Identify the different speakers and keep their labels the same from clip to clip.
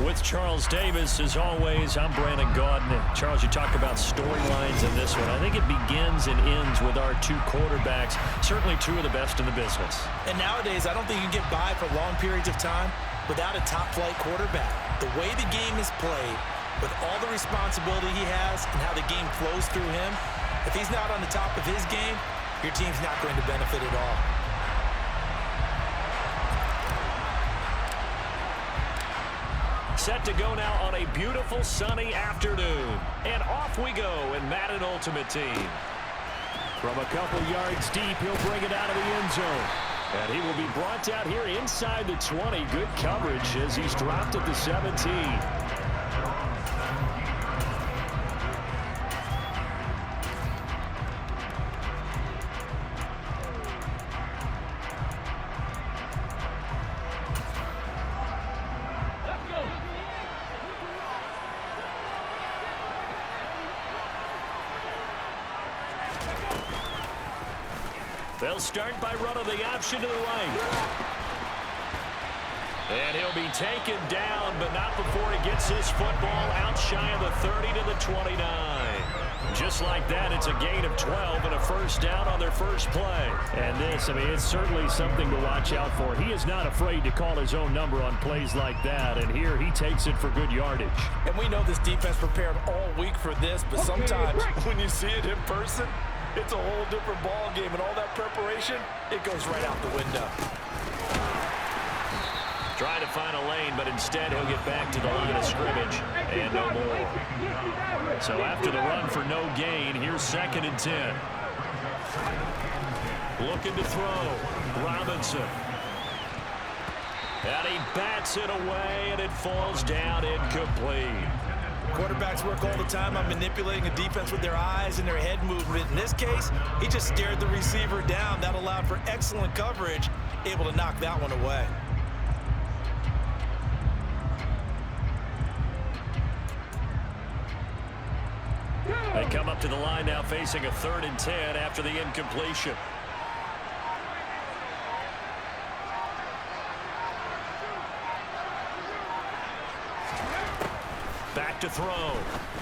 Speaker 1: With Charles Davis, as always, I'm Brandon Gaudin. Charles, you talk about storylines in this one. I think it begins and ends with our two quarterbacks, certainly two of the best in the business.
Speaker 2: And nowadays, I don't think you can get by for long periods of time without a top-flight quarterback. The way the game is played, with all the responsibility he has and how the game flows through him, if he's not on the top of his game, your team's not going to benefit at all.
Speaker 1: Set to go now on a beautiful sunny afternoon. And off we go in Madden Ultimate Team. From a couple yards deep, he'll bring it out of the end zone. And he will be brought down here inside the 20. Good coverage as he's dropped at the 17. They'll start by running the option to the right. And he'll be taken down, but not before he gets his football out shy of the 30 to the 29. Just like that, it's a gain of 12 and a first down on their first play. And this, I mean, it's certainly something to watch out for. He is not afraid to call his own number on plays like that, and here he takes it for good yardage.
Speaker 2: And we know this defense prepared all week for this, but sometimes when you see it in person, it's a whole different ball game, and all that preparation, it goes right out the window.
Speaker 1: Trying to find a lane, but instead he'll get back to the line of scrimmage, and no more. So after the run for no gain, here's 2nd and 10. Looking to throw. Robinson. And he bats it away, and it falls down incomplete.
Speaker 2: Quarterbacks work all the time on manipulating a defense with their eyes and their head movement. In this case, he just stared the receiver down. That allowed for excellent coverage, able to knock that one away.
Speaker 1: They come up to the line now facing a 3rd and 10 after the incompletion. Back to throw.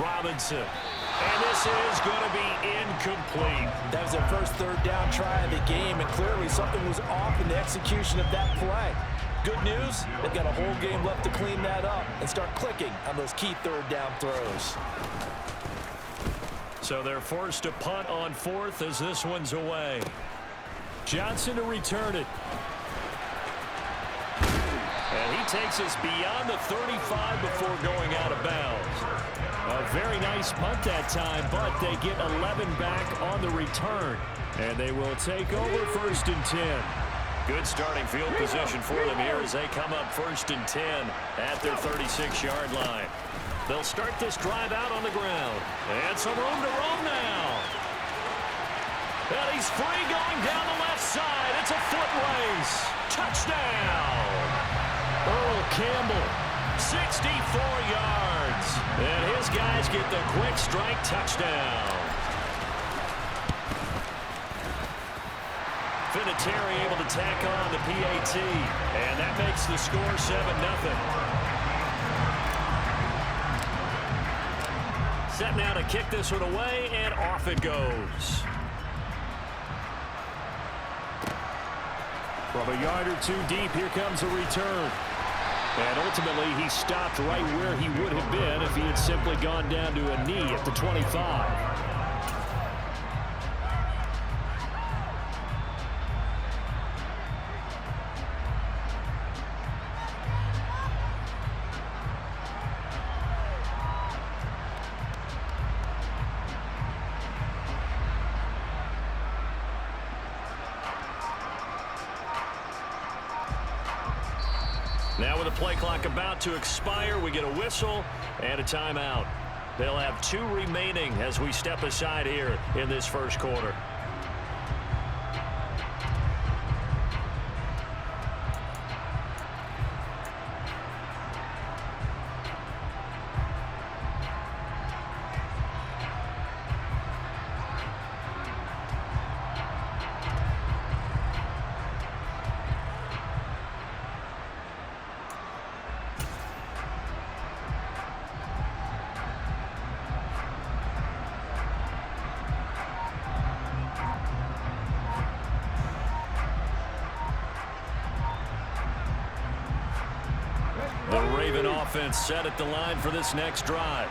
Speaker 1: Robinson. And this is going to be incomplete.
Speaker 2: That was their first 3rd down try of the game, and clearly something was off in the execution of that play. Good news, they've got a whole game left to clean that up and start clicking on those key 3rd down throws.
Speaker 1: So they're forced to punt on 4th as this one's away. Johnson to return it. And he takes us beyond the 35 before going out of bounds. A very nice punt that time, but they get 11 back on the return. And they will take over 1st and 10. Good starting field position for them here as they come up 1st and 10 at their 36-yard line. They'll start this drive out on the ground. And some room to roam now. And he's free going down the left side. It's a foot race. Touchdown. Earl Campbell, 64 yards. And his guys get the quick strike touchdown. Vinatieri able to tack on the PAT. And that makes the score 7-0. Set now to kick this one away, and off it goes. From a yard or two deep, here comes a return. And ultimately, he stopped right where he would have been if he had simply gone down to a knee at the 25. Now with the play clock about to expire, we get a whistle and a timeout. They'll have 2 remaining as we step aside here in this first quarter. The Raven offense set at the line for this next drive.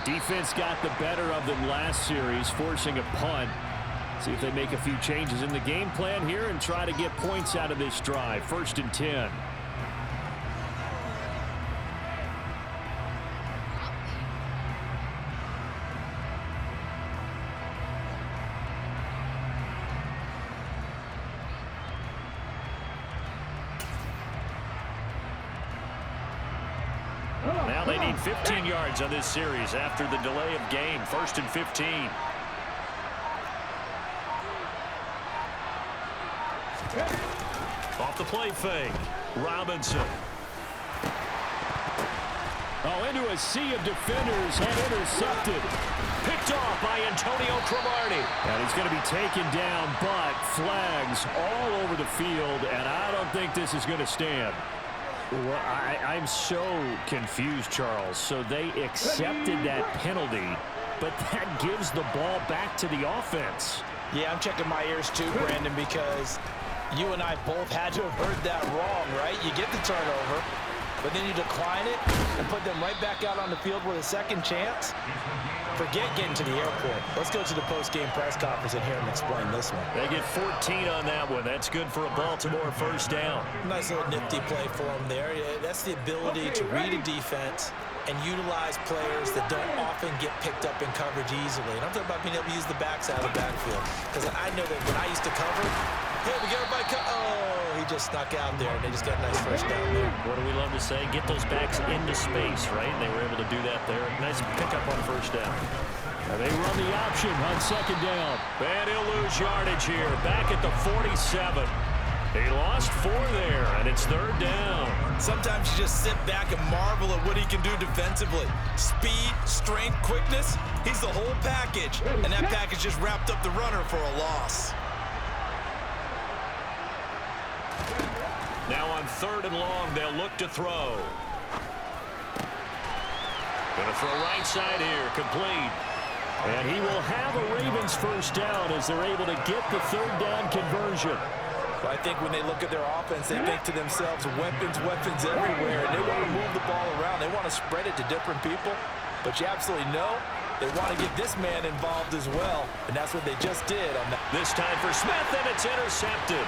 Speaker 1: Defense got the better of them last series, forcing a punt. See if they make a few changes in the game plan here and try to get points out of this drive. 1st and 10. Now they need 15 yards on this series after the delay of game. 1st and 15. Off the play fake. Robinson. Oh, into a sea of defenders and intercepted. Picked off by Antonio Cromartie. And he's going to be taken down, but flags all over the field, and I don't think this is going to stand. Well, I'm so confused, Charles. So they accepted that penalty, but that gives the ball back to the offense.
Speaker 2: Yeah, I'm checking my ears too, Brandon, because you and I both had to have heard that wrong, right? You get the turnover, but then you decline it and put them right back out on the field with a second chance. Forget getting to the airport. Let's go to the post-game press conference and hear him explain this one.
Speaker 1: They get 14 on that one. That's good for a Baltimore 1st down.
Speaker 2: Nice little nifty play for him there. That's the ability to read a defense and utilize players that don't often get picked up in coverage easily. And I'm talking about being able to use the backs out of the backfield. Because I know that when I used to cover, hey, we got everybody oh, he just snuck out there, and they just got a nice 1st down there.
Speaker 1: What do we love to say? Get those backs into space, right? And they were able to do that there. Nice pickup on 1st down. Now they run the option on 2nd down. And he'll lose yardage here. Back at the 47. He lost 4 there, and it's 3rd down.
Speaker 2: Sometimes you just sit back and marvel at what he can do defensively. Speed, strength, quickness, he's the whole package. And that package just wrapped up the runner for a loss.
Speaker 1: Now on 3rd and long, they'll look to throw. Gonna throw right side here, complete. And he will have a Ravens 1st down as they're able to get the 3rd down conversion.
Speaker 2: I think when they look at their offense, they think to themselves, weapons everywhere, and they want to move the ball around. They want to spread it to different people, but you absolutely know they want to get this man involved as well, and that's what they just did on that.
Speaker 1: This time for Smith, and it's intercepted.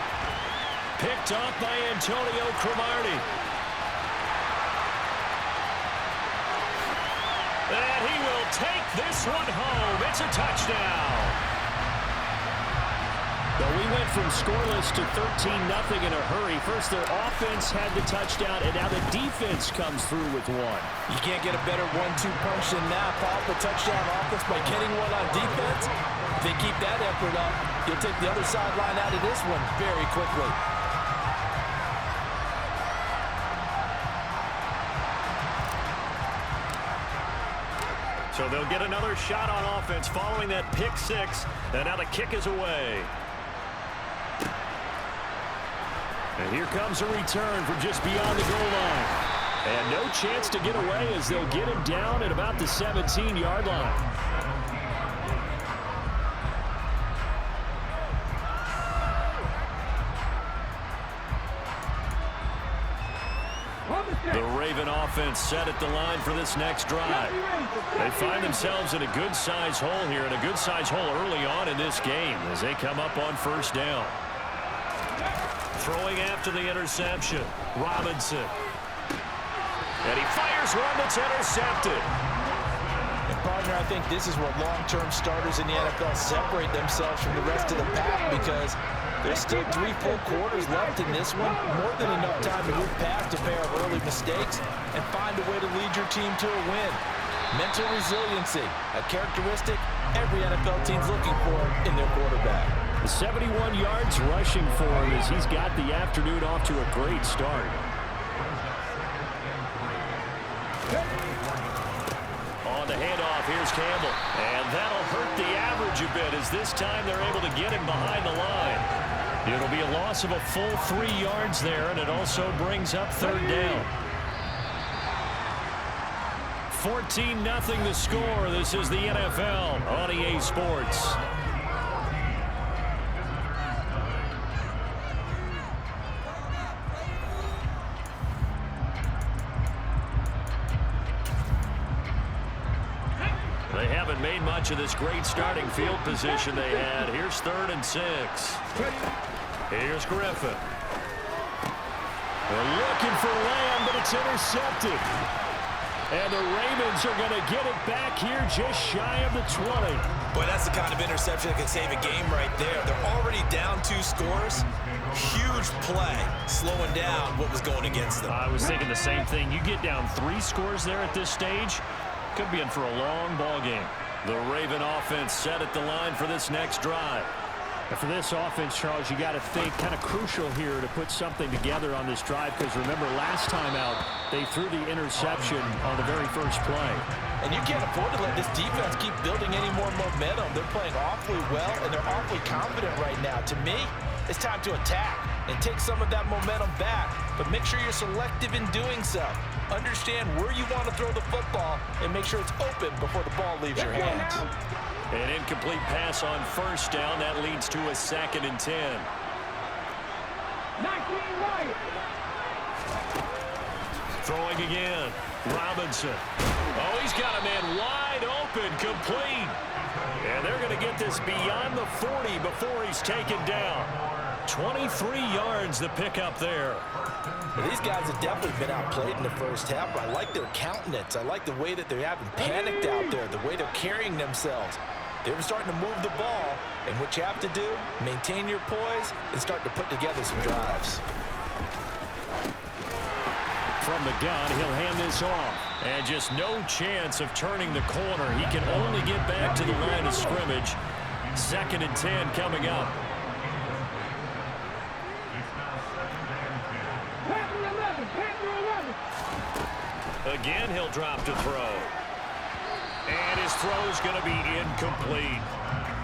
Speaker 1: Picked off by Antonio Cromartie. And he will take this one home. It's a touchdown. But we went from scoreless to 13-0 in a hurry. First, their offense had the touchdown, and now the defense comes through with one.
Speaker 2: You can't get a better 1-2 punch than that. Follow the touchdown offense by getting one on defense. If they keep that effort up, you'll take the other sideline out of this one very quickly.
Speaker 1: So they'll get another shot on offense following that pick 6, and now the kick is away. And here comes a return from just beyond the goal line. And no chance to get away as they'll get him down at about the 17-yard line. The Raven offense set at the line for this next drive. They find themselves in a good-sized hole here, and a good-sized hole early on in this game as they come up on 1st down. Throwing after the interception, Robinson. And he fires one that's intercepted.
Speaker 2: And partner, I think this is where long-term starters in the NFL separate themselves from the rest of the pack, because there's still 3 full quarters left in this one. More than enough time to move past a pair of early mistakes and find a way to lead your team to a win. Mental resiliency, a characteristic every NFL team's looking for in their quarterback.
Speaker 1: 71 yards rushing for him as he's got the afternoon off to a great start. On the handoff, here's Campbell. And that'll hurt the average a bit as this time they're able to get him behind the line. It'll be a loss of a full 3 yards there, and it also brings up 3rd down. 14-0 the score. This is the NFL on EA Sports. haven't made much of this great starting field position they had. Here's 3rd and 6. Here's Griffin. They're looking for Lamb, but it's intercepted. And the Ravens are going to get it back here just shy of the 20.
Speaker 2: Boy, that's the kind of interception that can save a game right there. They're already down 2 scores. Huge play, slowing down what was going against them.
Speaker 1: I was thinking the same thing. You get down 3 scores there at this stage, could be in for a long ball game. The Raven offense set at the line for this next drive.
Speaker 3: And for this offense, Charles, you got to think kind of crucial here to put something together on this drive, because remember last time out they threw the interception on the very first play.
Speaker 2: And you can't afford to let this defense keep building any more momentum. They're playing awfully well, and they're awfully confident right now. To me, it's time to attack and take some of that momentum back, but make sure you're selective in doing so. Understand where you want to throw the football and make sure it's open before the ball leaves your hands.
Speaker 1: An incomplete pass on 1st down. That leads to a 2nd and 10. Throwing again. Robinson. Oh, he's got a man wide open, complete. And they're going to get this beyond the 40 before he's taken down. 23 yards the pickup there.
Speaker 2: Well, these guys have definitely been outplayed in the first half. I like their countenance. I like the way that they haven't panicked out there, the way they're carrying themselves. They're starting to move the ball, and what you have to do, maintain your poise and start to put together some drives.
Speaker 1: From the gun, he'll hand this off. And just no chance of turning the corner. He can only get back to the line of scrimmage. 2nd and 10 coming up. Again, he'll drop to throw. And his throw's going to be incomplete.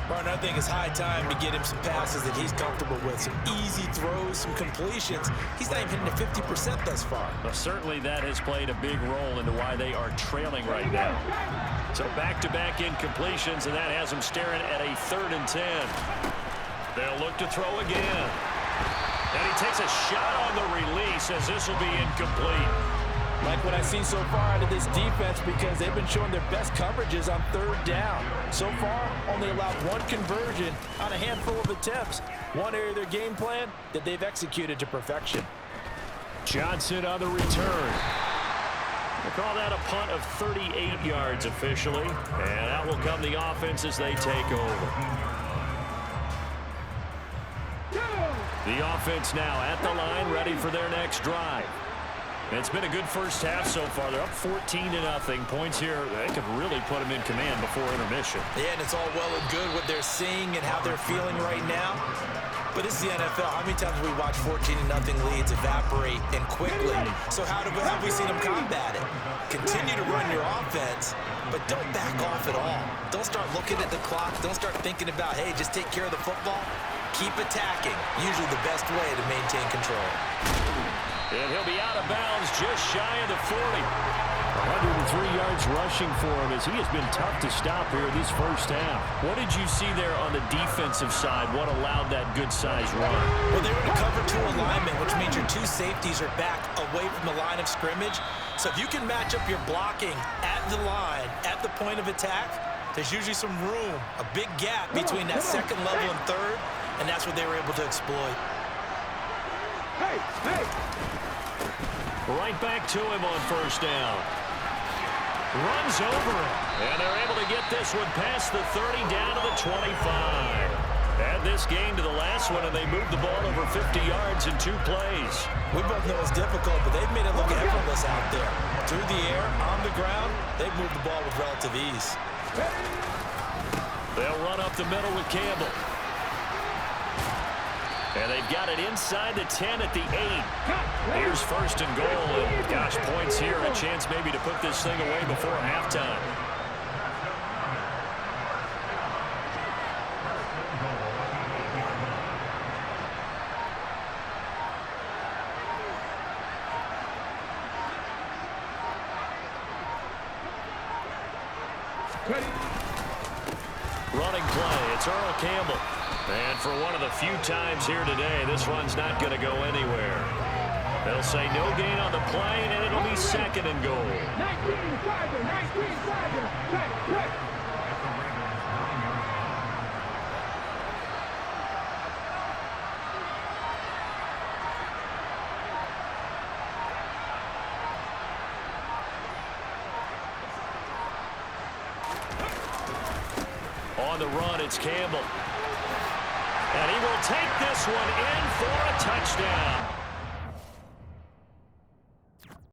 Speaker 2: Martin, I think it's high time to get him some passes that he's comfortable with. Some easy throws, some completions. He's not even hitting the 50% thus far.
Speaker 1: Well, certainly that has played a big role into why they are trailing right now. So back-to-back incompletions, and that has them staring at a 3rd and 10. They'll look to throw again. And he takes a shot on the release as this will be incomplete.
Speaker 2: Like what I've seen so far out of this defense, because they've been showing their best coverages on 3rd down. So far, only allowed 1 conversion on a handful of attempts. One area of their game plan that they've executed to perfection.
Speaker 1: Johnson on the return. We'll call that a punt of 38 yards officially. And out will come the offense as they take over. The offense now at the line, ready for their next drive. It's been a good first half so far. They're up 14-0. Points here, they could really put them in command before intermission.
Speaker 2: Yeah, and it's all well and good what they're seeing and how they're feeling right now. But this is the NFL. How many times have we watched 14-0 leads evaporate and quickly? So how have we seen them combat it? Continue to run your offense, but don't back off at all. Don't start looking at the clock. Don't start thinking about, hey, just take care of the football. Keep attacking. Usually the best way to maintain control.
Speaker 1: And he'll be out of bounds just shy of the 40.
Speaker 3: 103 yards rushing for him, as he has been tough to stop here this first half.
Speaker 1: What did you see there on the defensive side? What allowed that good-sized run?
Speaker 2: Well, they were in a cover 2 alignment, which means your 2 safeties are back away from the line of scrimmage. So if you can match up your blocking at the line, at the point of attack, there's usually some room, a big gap between that 2nd level and 3rd, and that's what they were able to exploit.
Speaker 1: Right back to him on 1st down. Runs over it. And they're able to get this one past the 30 down to the 25. Add this game to the last one, and they moved the ball over 50 yards in 2 plays.
Speaker 2: We both know it's difficult, but they've made it look effortless out there. Through the air, on the ground, they've moved the ball with relative ease.
Speaker 1: They'll run up the middle with Campbell. And they've got it inside the 10 at the 8. Here's 1st and goal. And gosh, points here. A chance maybe to put this thing away before halftime. Running play. It's Earl Campbell. And for one of the few times here today, this run's not going to go anywhere. They'll say no gain on the play, and it'll be 2nd and goal. On the run, it's Campbell. And he will take this one in for a touchdown.